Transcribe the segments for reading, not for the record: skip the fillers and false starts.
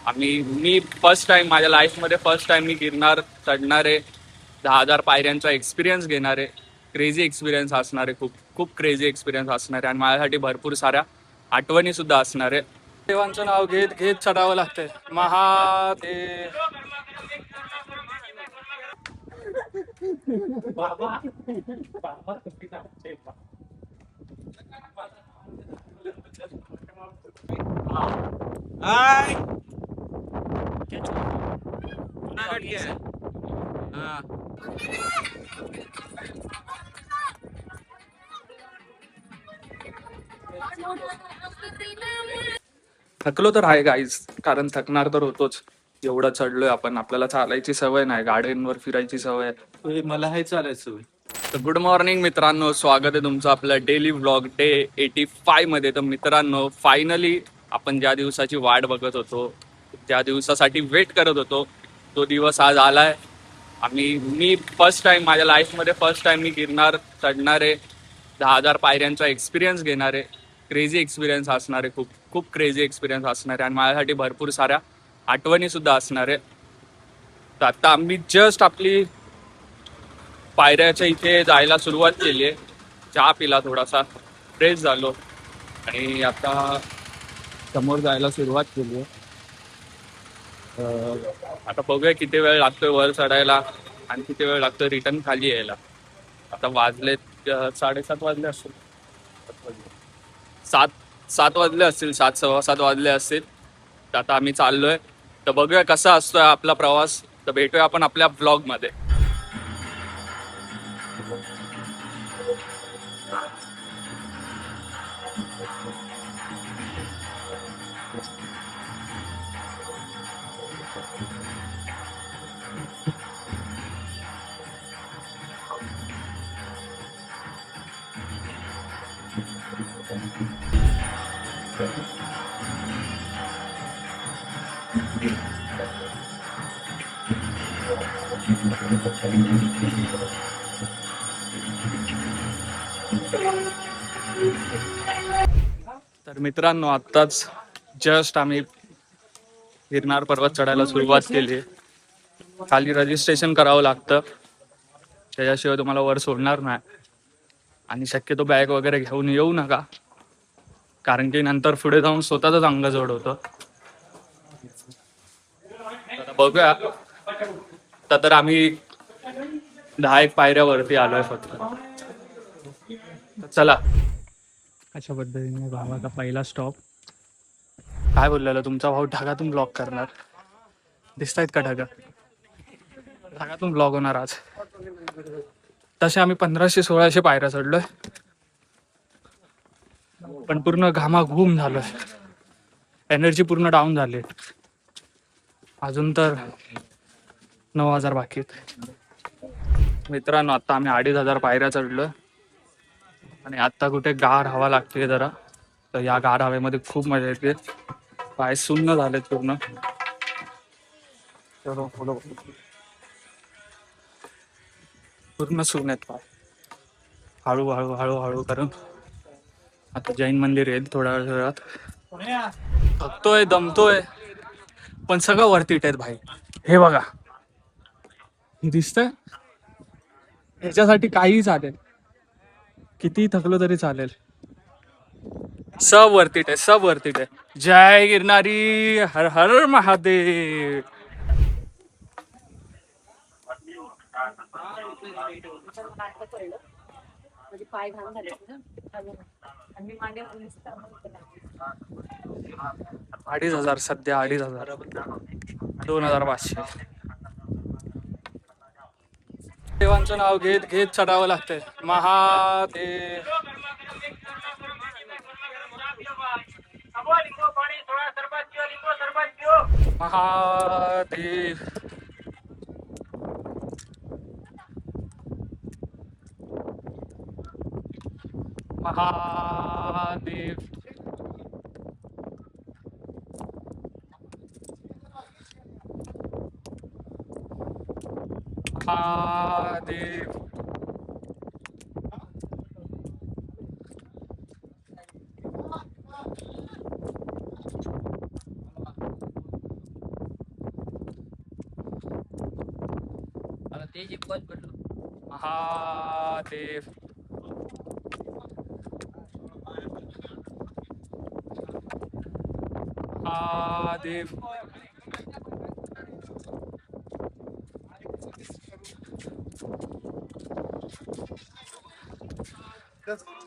मी first time माझ्या लाईफमध्ये first time मी गिरनार चढणार आहे. 10,000 पायऱ्यांचा एक्सपिरियन्स घेणार आहे. क्रेझी एक्सपिरियन्स असणार आहे. खूप खूप क्रेझी एक्सपिरियन्स असणार आहे आणि माझ्यासाठी भरपूर साऱ्या आठवणी सुद्धा असणार आहे. देवांचं नाव घेत घेत चढावं लागतंय. महादेव. हाय. थकलो तर आहे गाईज, कारण थकणार तर होतोच. एवढं चढलोय आपण, आपल्याला चालायची सवय नाही, गाड्यांवर फिरायची सवय. मला हे चालायचं. तर गुड मॉर्निंग मित्रांनो, स्वागत आहे तुमचं आपलं डेली व्लॉग डे 85 मध्ये. तर मित्रांनो, फायनली आपण ज्या दिवसाची वाट बघत होतो, त्या दिवसासाठी वेट करत होतो, तो दिवस आज आलाय. मी फर्स्ट टाइम माझ्या लाईफमध्ये फर्स्ट टाइम मी गिरनार चढणार आहे. 10,000 पायऱ्यांचा एक्सपिरियन्स घेणार आहे. क्रेझी एक्सपिरियन्स असणार आहे. खूप खूप क्रेझी एक्सपिरियन्स असणार आहे आणि माझ्यासाठी भरपूर साऱ्या आठवणी सुद्धा असणार आहे. तर आता आम्ही जस्ट आपली पायऱ्याच्या इथे जायला सुरुवात केली आहे. चहा पिला, थोडासा फ्रेश झालो आणि आता समोर जायला सुरुवात केली आहे. आता बघूया किती वेळ लागतोय वर चढायला आणि किती वेळ लागतोय रिटर्न खाली यायला. आता वाजलेत 7:30 वाजले असतील. 7 वाजले असतील, 7 सव्वा 7 वाजले असतील. तर आता आम्ही चाललोय. तर बघूया कसा असतोय आपला प्रवास. तर भेटूया आपण आपल्या ब्लॉगमध्ये. तर मित्रांनो, आत्ताच जस्ट आम्ही गिरनार पर्वत चढायला सुरुवात केली आहे. खाली रजिस्ट्रेशन करावं लागतं, त्याच्याशिवाय तुम्हाला वर सोडणार नाही. आणि शक्यतो बॅग वगैरे घेऊन येऊ नका, कारण की नंतर पुढे जाऊन स्वतःच अंग जड होतं. आता बघूया. तर आम्ही 10 पायऱ्यावरती आलोय फक्त. तर चला. अशा पद्धतीने भावाचा पहिला स्टॉप. काय बोललेलं तुमचा भाऊ? ढगातून ब्लॉग करणार. दिसतायत का ढगा? ढगातून ब्लॉग होणार आज. तसे आम्ही 1500-1600 पायऱ्या चढलोय, पण पूर्ण घामाघूम झालोय. एनर्जी पूर्ण डाऊन झाली. अजून तर 9,000 बाकी आहेत. मित्रांनो, आता आम्ही 2,500 पायऱ्या चढलोय आणि आता कुठे गार हवा लागते जरा. तर या गार हवेमध्ये खूप मजा येते. पाय सुन्न झालेत पूर्ण. पूर्ण सुन्न आहेत पाय. हळूहळू हळूहळू करून आता जैन मंदिर येईल थोड्या वेळात. थकतोय, दमतोय, पण सगळं वरती आहेत भाई. हे बघा, हे दिसतंय. ह्याच्यासाठी काहीही चालेल, किती थकलो तरी चालेल. सब वरती आहे, सब वरती आहे. जय गिरनारी, हर हर महादेव. पाय घाण झाले आणि मांडे 2,500 सध्या, 2,500, 2,500. देवांचं नाव घेत घेत चढावं लागतंय. महादेव. महादेव. महादेव. महादेव. महादेव महादेव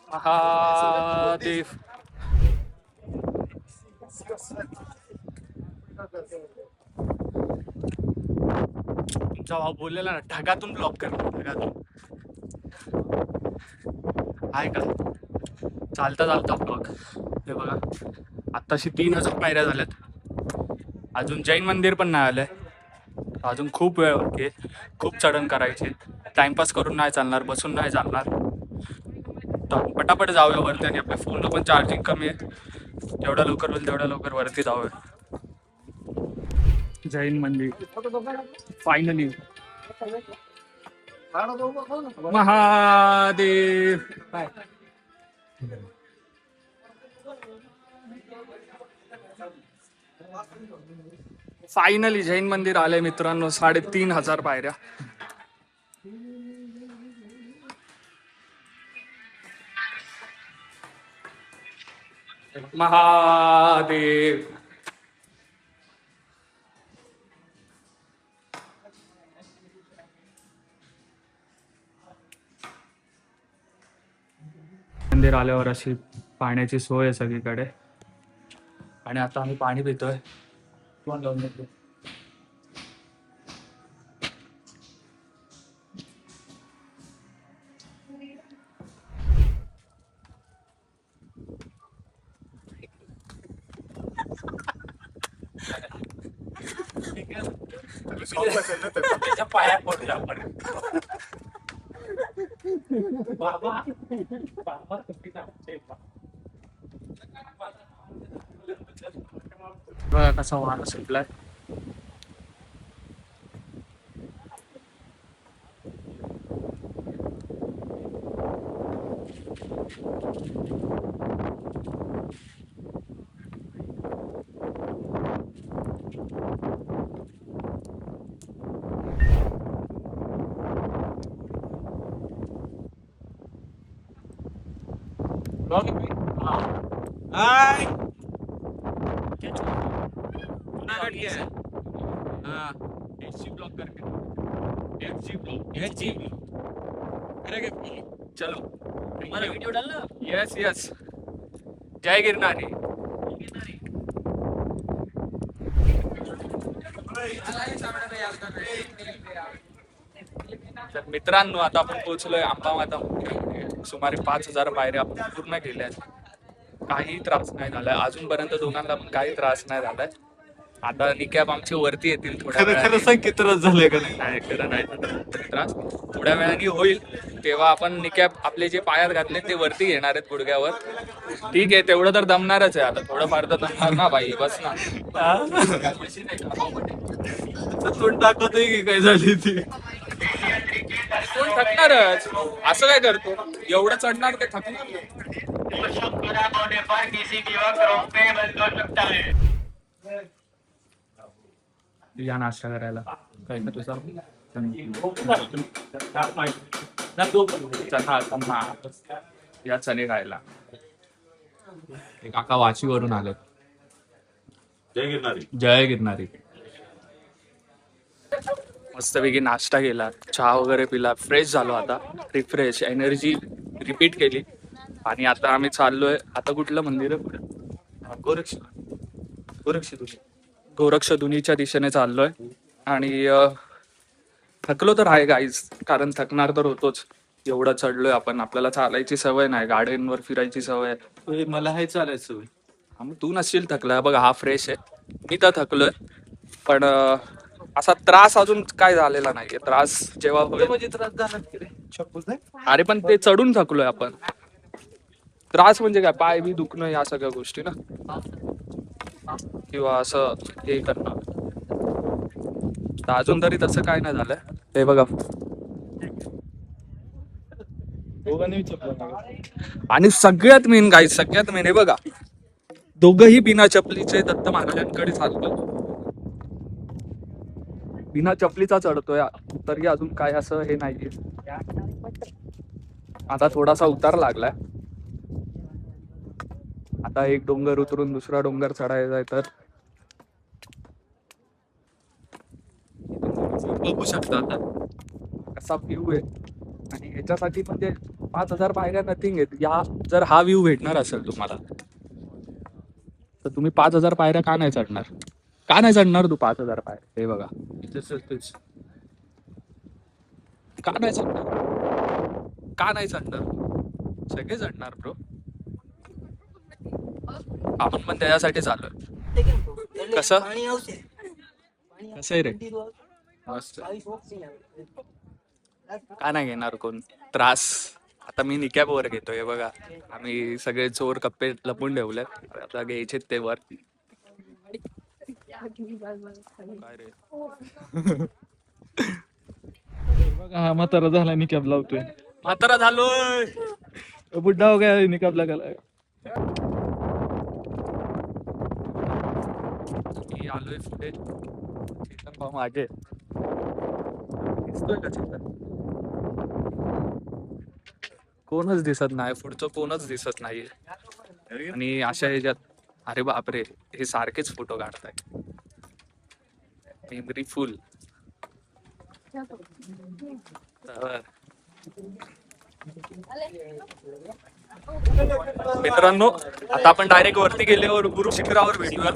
महादेव तुमचा भाऊ बोललेला ना ढगातून ब्लॉक कर ढगातून आहे का चालता चालता ब्लॉक हे बघा आत्ताशी 3000 पायऱ्या झाल्यात अजून जैन मंदिर पण नाही आलंय अजून खूप वेळ बाकी आहे खूप चढण करायचे टाइमपास करून नाही चालणार बसून नाही चालणार तर पटापट जाऊया वरती आणि आपल्या फोनला पण चार्जिंग कमी आहे जेवढ्या लवकर होईल तेवढ्या लवकर वरती जाऊया जैन मंदिर फायनली महादेव फायनली जैन मंदिर आले मित्रांनो 3500 पायऱ्या महादेव मंदिर आल्यावर अशी पाण्याची सोय आहे सगळीकडे आणि आता आम्ही पाणी पितोय तोंड लावून घेतो त्याच्या पाया पडूया आपण बाबा बाबा बघा कसा वारा सुटलाय हाय एफसी ब्लॉक करके एफसी ब्लॉक चलो हमारा वीडियो डालना यस यस जय गिरनारी तर मित्रांनो आता आपण पोहोचलोय आंबामाता मंदिरामध्ये सुमारे 5000 पायऱ्या आपण पूर्ण केल्या काही त्रास नाही झालाय अजूनपर्यंत दोघांना पण काही त्रास नाही झालाय आता निकॅप आमचे वरती येतील थोड्या खरं वेळाने. सांग किती त्रास झाले का नाही? नाही खरं नाही झालं त्रास थोड्या वेळाने होईल तेव्हा आपण निकॅप आपले जे पायात घातले ते वरती घेणार आहेत गुडघ्यावर ठीक आहे तेवढं तर दमणारच आहे आता थोडंफार तर दमणार ना बाई बस ना तोंड दाखवतोय की काय झाली ती कोण थकणारच असं काय करतो एवढं चढणार ते थकणार नाही. या नाश्ता करायला काय का तुझा चहा या चणे खायला काका वाशीवरून आले जय गिरनारी मस्तपैकी नाश्ता केला चहा वगैरे पिला फ्रेश झालो आता रिफ्रेश एनर्जी रिपीट केली आणि आता आम्ही चाललोय आता कुठलं मंदिर आहे पुढे गोरक्षधुनीच्या दिशेने चाललोय आणि थकलो तर आहे गाईज कारण थकणार तर होतोच एवढं चढलोय आपण आपल्याला चालायची सवय नाही गाड्यांवर फिरायची सवय ओय, मला हे चालायचं होय. हा मग तू नसशील थकलाय बघा हा फ्रेश आहे मी तर थकलोय पण असा त्रास अजून काय झालेला नाहीये त्रास जेव्हा होईल म्हणजे त्रास झाला की रे? चप्पल नाही? अरे पण ते चढून थकलोय आपण त्रास म्हणजे काय पाय बी दुखणं या सगळ्या गोष्टी ना किंवा असं हे करणं तर अजून तरी तसं काय नाही झालंय हे बघा दोघांनी चप्पल नाही. आणि सगळ्यात मेन हे बघा दोघही बिना चपलीचे दत्त महाराजांकडे चालतो बिना चपलीचा चढतोय तरी अजून काय असं हे नाहीये. आता थोडासा उतार लागलाय. आता एक डोंगर उतरून दुसरा डोंगर चढायचा आहे तर बघू शकता आता कसा व्ह्यू आहे. आणि ह्याच्यासाठी म्हणजे 5,000 पायऱ्या नथिंग आहेत. जर हा व्ह्यू भेटणार असेल तुम्हाला तर तुम्ही 5,000 पायऱ्या का नाही चढणार? का नाही चढणार तू 5,000 पायऱ्या? हे बघा तेच का नाही चढणार? का नाही चढणार? सगळे चढणार ब्रो. आपण पण त्याच्यासाठी चालू. कसं कसं आहे रे? मस्त. का नाही घेणार कोण त्रास? आता मी निकॅप वर घेतोय बघा. आम्ही सगळे चोर कप्पे लपून ठेवलेत. आता घ्यायचे ते वर. काय रे? बघा हा म्हातारा झाला निकाब लावतोय. म्हातारा झालोय. बुड्ढा हो गया निकाब लगाला. मी आलोय पुढे. चेतन भाऊ मागे दिसतोय का चेतन? कोणच दिसत नाही. पुढचं कोणच दिसत नाही. आणि अशा ह्याच्यात अरे बापरे हे सारखेच फोटो काढताय. मेमरी फुल. मित्रांनो आता आपण डायरेक्ट वरती गेल्यावर गुरु शिखरावर भेटूया.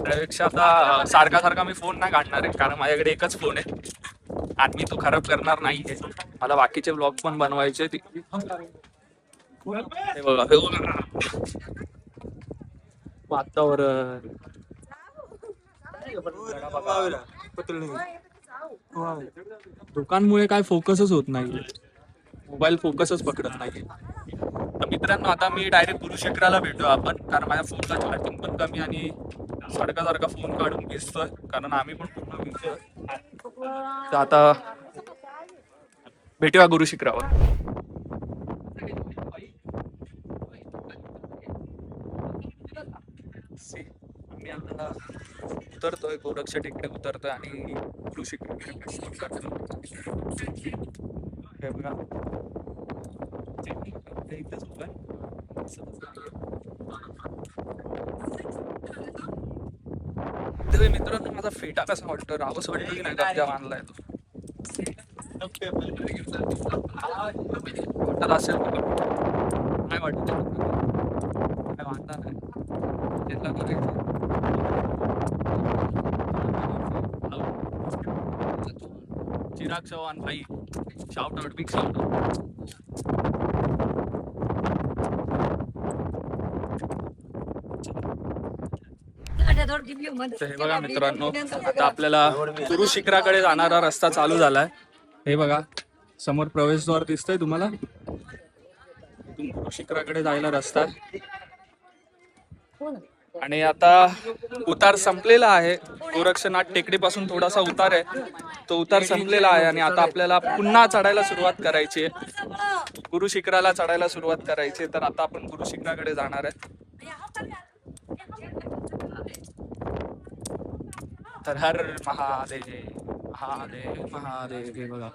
त्यापेक्षा आता सारखा सारखा मी फोन नाही काढणार आहे कारण माझ्याकडे एकच फोन आहे आणि मी तो खराब करणार नाहीये. मला बाकीचे ब्लॉग पण बनवायचे. हे बघा हे बघा वातावरण. दुकानमुळे काय फोकसच होत नाही. मोबाईल फोकसच पकडत नाही. तर मित्रांनो आता मी डायरेक्ट गुरु शिखराला भेटू आपण कारण माझ्या फोनचा चार्जिंग पण कमी आणि सारखा सारखा फोन काढून दिसतोय कारण आम्ही पण पूर्ण भिजतोय. तर आता भेटूया गुरु शिखरावर. आम्ही आता उतरतोय गोरक्ष टेकडे उतरतोय आणि गुरु शिखर हे बघा इथेच उभा आहे. मित्रांनो माझा फेटा कसा वाटतो? रावस वाटतो की नाही? गमजा बांधलाय तो. वाटत असेल काय वाटत? काय वाटणार नाही. त्याला करायचं चिराग चव्हाण भाई. Shout out. Big shout out. हे बघा मित्रांनो आता आपल्याला गुरु शिखराकडे जाणारा रस्ता चालू झालाय. हे बघा समोर प्रवेशद्वार दिसतंय तुम्हाला. गुरु शिखराकडे जायला रस्ता आणि आता उतार संपलेला आहे. गोरक्षनाथ टेकडीपासून थोडासा उतार आहे. तो उतार संपलेला आहे आणि आता आपल्याला पुन्हा चढायला सुरुवात करायची आहे. गुरु शिखराला चढायला सुरुवात करायची. तर आता आपण गुरु शिखराकडे जाणार आहे. तर हर महादेव महादेव महादेव. हे बघा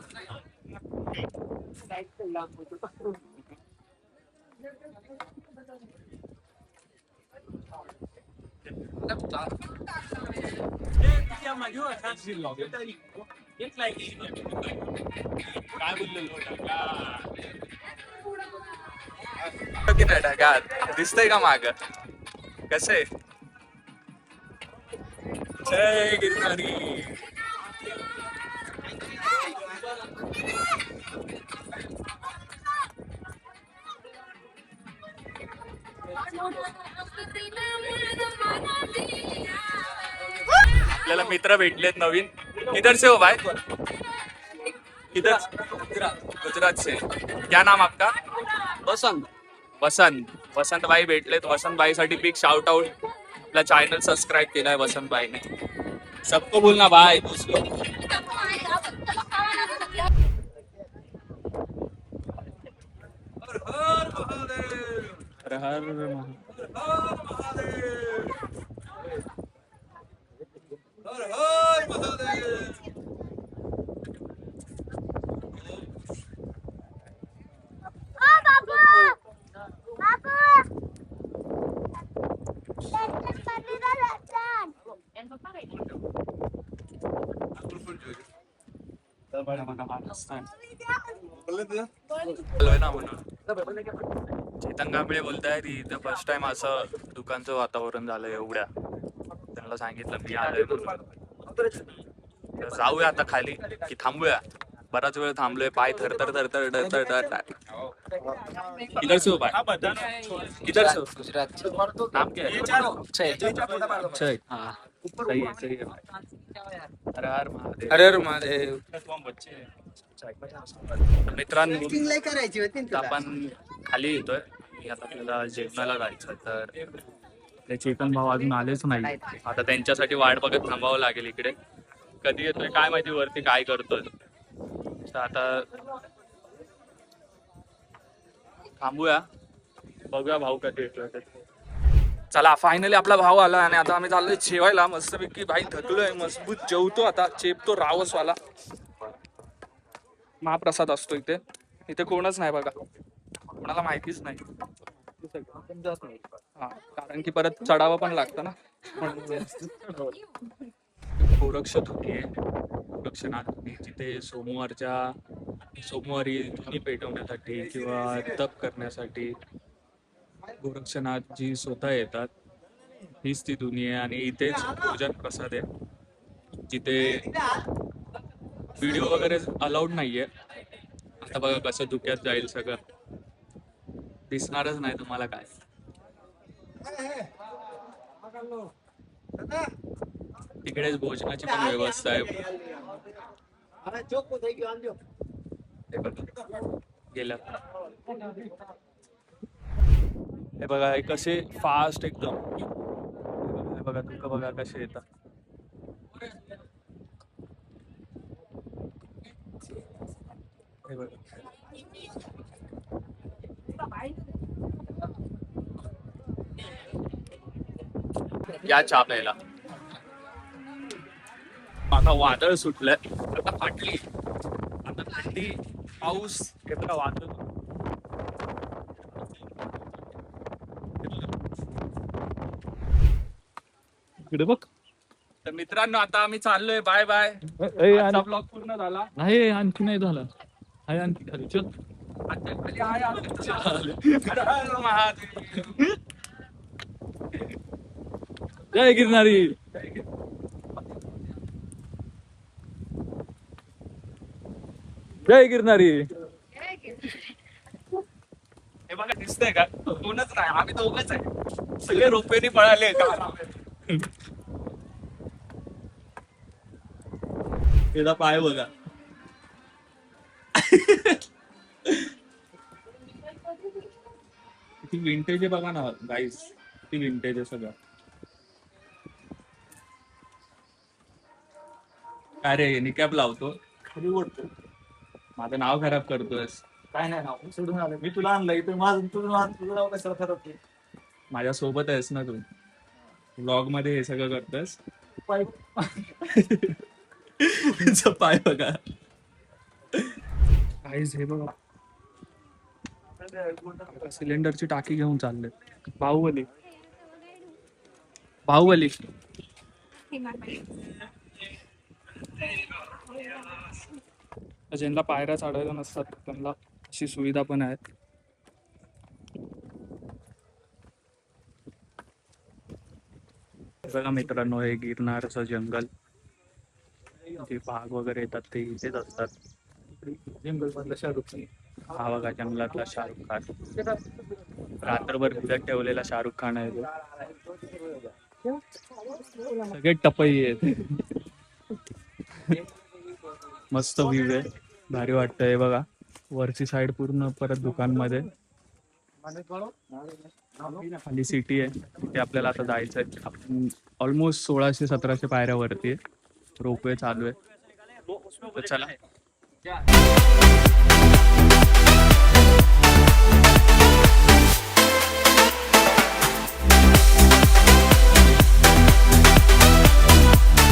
काय ढगात दिसतंय का माग? कसं आहे? जय गिरनारी. आपल्याला मित्र भेटलेत नवीन. किधर से हो भाई? किधर? गुजरात से. क्या नाम आपका? बसंत. वसंत. वसंत भाई भेटलेत. वसंत भाई साठी बिग शाउट आउट. आपला चॅनल सबस्क्राईब केलाय वसंत भाईने. सबको बोलना भाई दोस्तों. हर हर महादेव. पप्पा काय चेतन कांबळे बोलताय इथं फर्स्ट टाइम असं दुकानचं वातावरण झालं एवढ्या. त्यांना सांगितलं मी आलोय म्हणून. तर जाऊया आता खाली की थांबूया. बराच वेळ थांबलोय, पाय थरथर थरथर थरथर थरथर. किधर से हो भाई? किधर से हो? नाम क्या है? अक्षय. हाँ सही है सही है भाई. हर हर महादेव. हर हर महादेव. मित्रांनो करायची होती आता आपण खाली येतोय. मी आता आपल्याला जेवणाला जायचं तर ते चेतन भाऊ अजून आलेच नाही. आता त्यांच्यासाठी वाट बघत थांबावं लागेल इकडे. कधी येतोय काय माहिती, वरती काय करतोय. तर आता थांबूया, बघूया भाऊ कधी येतोय ते. चला फायनली आपला भाऊ आला आणि आता आम्ही चाललोय जेवायला मस्तपैकी. भाई थकलोय, मजबूत जेवतो आता. चेपतो रावसवाला महाप्रसाद असतो इथे. इथे कोणच नाही बघा, कोणाला माहितीच नाही. हा कारण की परत चढावं पण लागतं ना. गोरक्षधुनी आहे, गोरक्षनाथ धुनी, जिथे सोमवारी धुनी पेटवण्यासाठी किंवा तप करण्यासाठी गोरक्षनाथजी स्वतः येतात. हीच ती धुनी आहे आणि इथेच भोजन प्रसाद आहे, जिथे व्हिडिओ वगैरे अलाउड नाहीये. आता बघा कसं धुक्यात जाईल सगळं, दिसणारच नाही तुम्हाला काय. तिकडेच भोजनाची पण व्यवस्था आहे. गेल्या हे बघा हे कसे फास्ट एकदम. हे बघा तुका बघा कसे येतात. हे बघा या चहा प्यायला. आता वादळ सुटलंय, आता फाटली, आता थंडी पाऊस घेतला वादळ. इकडे बघ. तर मित्रांनो आता आम्ही चाललोय. Bye bye. ए, आजचा ब्लॉग पूर्ण झाला. नाही आणखी नाही झालं. आहे आणखी खाली चल. आता खाली आहे आम्ही. हर हर महादेव. जय गिरणारी. जय गिरणारी. हे बघा दिसतंय का, कोणच नाही, आम्ही दोघच आहे. सगळे रोपेनी पळाले का. त्याचा पाय बघा. किती विंटेज आहे बघा ना गाईस, किती विंटेज आहे सगळं. काय रे निकॅप लावतो, खाली ओढतो, माझं नाव खराब करतोयस. काय नाही नाव सोडून आलं मी, तुला आणलं इथे माझं. तुझं नाव कशाला खराब. माझ्या सोबत आहेस ना तू, व्लॉग मध्ये हे सगळं करतोस. तुझा पाय बघा. गाईज हे बघा सिलेंडरची टाकी घेऊन चालले. बाहुबली बाहुबली. ज्यांना पायऱ्या चढायला नसतात त्यांना अशी सुविधा पण आहे. बघा मित्रांनो हे गिरनारचं जंगल, जे वाघ वगैरे येतात ते इथेच असतात. जंगल मधला शाहरुख. हा बघा जंगलातला शाहरुख खान, रात्रभर भिजत ठेवलेला शाहरुख खान आहे तो. सगळे टपई आहेत. मस्त व्ह्यू आहे, भारी वाटतंय. बघा वरची साइड पूर्ण परत दुकानमध्ये, खाली सिटी आहे तिथे आपल्याला आता जायचं आहे. आपण ऑलमोस्ट 1600-1700 पायऱ्यावरती आहे. रोपवे चालू आहे. तर चला.